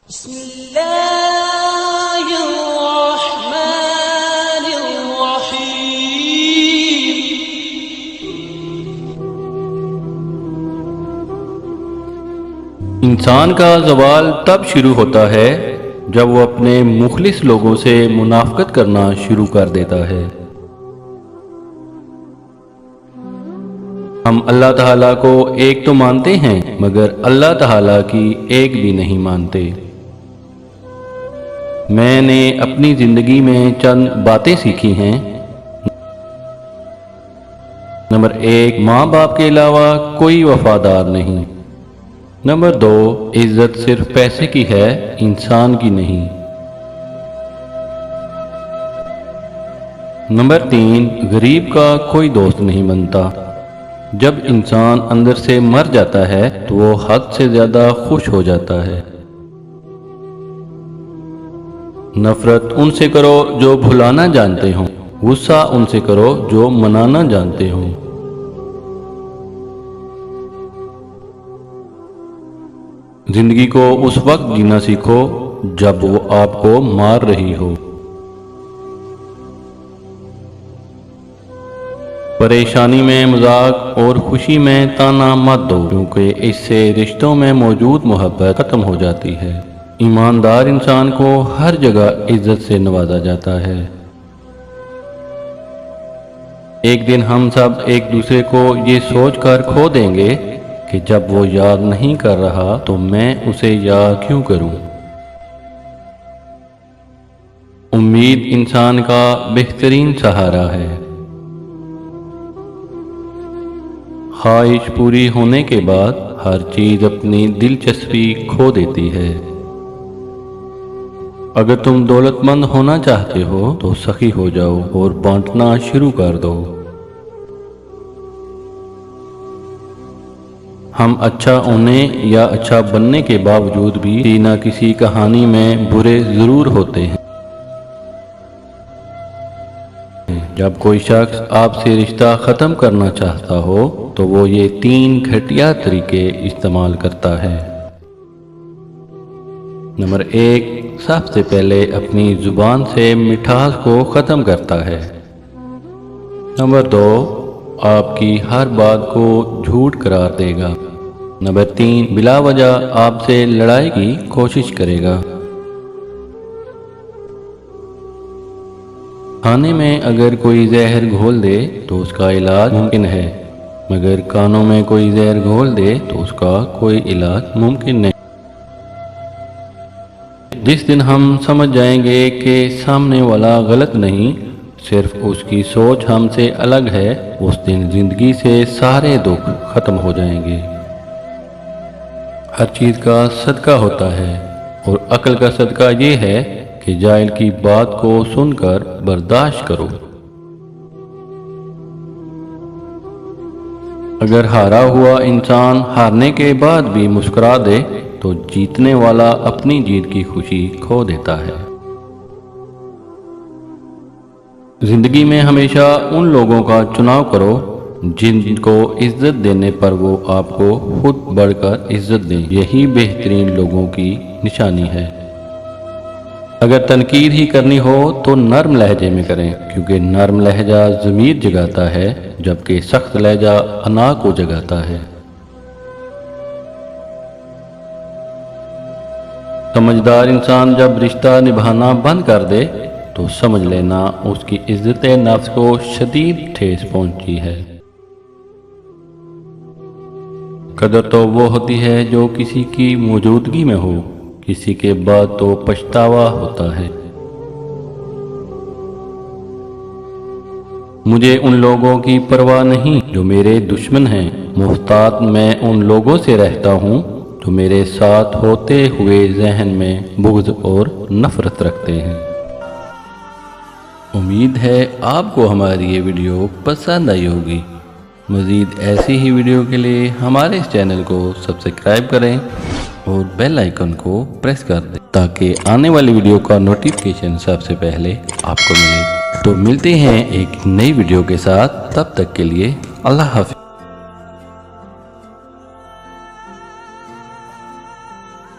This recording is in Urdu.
بسم اللہ الرحمن الرحیم۔ انسان کا زوال تب شروع ہوتا ہے جب وہ اپنے مخلص لوگوں سے منافقت کرنا شروع کر دیتا ہے۔ ہم اللہ تعالیٰ کو ایک تو مانتے ہیں مگر اللہ تعالیٰ کی ایک بھی نہیں مانتے۔ میں نے اپنی زندگی میں چند باتیں سیکھی ہیں۔ نمبر 1، ماں باپ کے علاوہ کوئی وفادار نہیں۔ نمبر 2، عزت صرف پیسے کی ہے، انسان کی نہیں۔ نمبر 3، غریب کا کوئی دوست نہیں بنتا۔ جب انسان اندر سے مر جاتا ہے تو وہ حد سے زیادہ خوش ہو جاتا ہے۔ نفرت ان سے کرو جو بھلانا جانتے ہوں، غصہ ان سے کرو جو منانا جانتے ہوں۔ زندگی کو اس وقت جینا سیکھو جب وہ آپ کو مار رہی ہو۔ پریشانی میں مذاق اور خوشی میں تانا مت دو، کیونکہ اس سے رشتوں میں موجود محبت ختم ہو جاتی ہے۔ ایماندار انسان کو ہر جگہ عزت سے نوازا جاتا ہے۔ ایک دن ہم سب ایک دوسرے کو یہ سوچ کر کھو دیں گے کہ جب وہ یاد نہیں کر رہا تو میں اسے یاد کیوں کروں۔ امید انسان کا بہترین سہارا ہے۔ خواہش پوری ہونے کے بعد ہر چیز اپنی دلچسپی کھو دیتی ہے۔ اگر تم دولت مند ہونا چاہتے ہو تو سخی ہو جاؤ اور بانٹنا شروع کر دو۔ ہم اچھا ہونے یا اچھا بننے کے باوجود بھی کسی نہ کسی کہانی میں برے ضرور ہوتے ہیں۔ جب کوئی شخص آپ سے رشتہ ختم کرنا چاہتا ہو تو وہ یہ 3 گھٹیا طریقے استعمال کرتا ہے۔ نمبر 1، سب سے پہلے اپنی زبان سے مٹھاس کو ختم کرتا ہے۔ نمبر 2، آپ کی ہر بات کو جھوٹ قرار دے گا۔ نمبر 3، بلا وجہ آپ سے لڑائی کی کوشش کرے گا۔ کھانے میں اگر کوئی زہر گھول دے تو اس کا علاج ممکن ہے، مگر کانوں میں کوئی زہر گھول دے تو اس کا کوئی علاج ممکن نہیں۔ جس دن ہم سمجھ جائیں گے کہ سامنے والا غلط نہیں، صرف اس کی سوچ ہم سے الگ ہے، اس دن زندگی سے سارے دکھ ختم ہو جائیں گے۔ ہر چیز کا صدقہ ہوتا ہے اور عقل کا صدقہ یہ ہے کہ جاہل کی بات کو سن کر برداشت کرو۔ اگر ہارا ہوا انسان ہارنے کے بعد بھی مسکرا دے تو جیتنے والا اپنی جیت کی خوشی کھو دیتا ہے۔ زندگی میں ہمیشہ ان لوگوں کا چناؤ کرو جن کو عزت دینے پر وہ آپ کو خود بڑھ کر عزت دیں، یہی بہترین لوگوں کی نشانی ہے۔ اگر تنقید ہی کرنی ہو تو نرم لہجے میں کریں، کیونکہ نرم لہجہ ضمیر جگاتا ہے جبکہ سخت لہجہ انا کو جگاتا ہے۔ سمجھدار انسان جب رشتہ نبھانا بند کر دے تو سمجھ لینا اس کی عزت نفس کو شدید ٹھیس پہنچی ہے۔ قدر تو وہ ہوتی ہے جو کسی کی موجودگی میں ہو، کسی کے بعد تو پچھتاوا ہوتا ہے۔ مجھے ان لوگوں کی پرواہ نہیں جو میرے دشمن ہیں، محتاط میں ان لوگوں سے رہتا ہوں جو میرے ساتھ ہوتے ہوئے ذہن میں بغض اور نفرت رکھتے ہیں۔ امید ہے آپ کو ہماری یہ ویڈیو پسند آئی ہوگی۔ مزید ایسی ہی ویڈیو کے لیے ہمارے اس چینل کو سبسکرائب کریں اور بیل آئیکن کو پریس کر دیں تاکہ آنے والی ویڈیو کا نوٹیفیکیشن سب سے پہلے آپ کو ملے۔ تو ملتے ہیں ایک نئی ویڈیو کے ساتھ، تب تک کے لیے اللہ حافظ۔